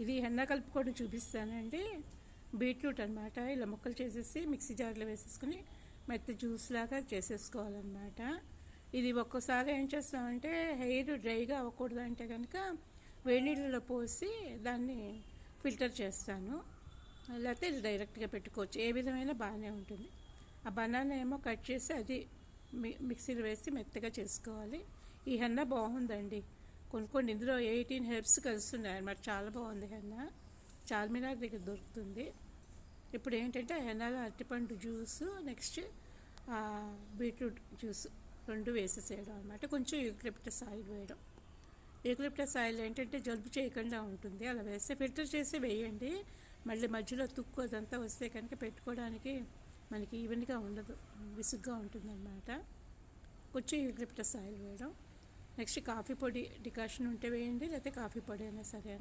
ఇది హెన్నా కలుపుకోవడం చూపిస్తానండి. బీట్రూట్ అనమాట. ఇలా ముక్కలు చేసేసి మిక్సీ జార్లో వేసేసుకుని మెత్త జ్యూస్ లాగా చేసేసుకోవాలన్నమాట. ఇది ఒక్కోసారి ఏం చేస్తామంటే హెయిర్ డ్రైగా అవ్వకూడదు అంటే కనుక వేడి నీళ్ళలో పోసి దాన్ని ఫిల్టర్ చేస్తాను. లేకపోతే ఇది డైరెక్ట్గా పెట్టుకోవచ్చు. ఏ విధమైన బాగానే ఉంటుంది. ఆ బనానా ఏమో కట్ చేసి అది మిక్సీలో వేసి మెత్తగా చేసుకోవాలి. ఈ హెన్నా బాగుందండి, కొనుక్కోండి. ఇందులో 18 హెర్బ్స్ కలుస్తున్నాయి అన్నమాట. చాలా బాగుంది హెన్నా. చార్మినార్ దగ్గర దొరుకుతుంది. ఇప్పుడు ఏంటంటే హెన్నాలో అరటిపండు జ్యూసు, నెక్స్ట్ బీట్రూట్ జ్యూస్ 2 వేసేసేయడం అనమాట. కొంచెం యూకలిప్టస్ ఆయిల్ వేయడం. యూకలిప్టస్ ఆయిల్ ఏంటంటే జలుబు చేయకుండా ఉంటుంది. అలా వేస్తే ఫిల్టర్ చేసి వేయండి. మళ్ళీ మధ్యలో తుక్కు అదంతా వస్తే కనుక పెట్టుకోవడానికి మనకి ఈవెన్గా ఉండదు, విసుగ్గా ఉంటుందన్నమాట. కొంచెం యూకలిప్టస్ ఆయిల్ వేయడం. నెక్స్ట్ కాఫీ పొడి డికాషన్ ఉంటే వేయండి, లేకపోతే కాఫీ పొడి అయినా సరే.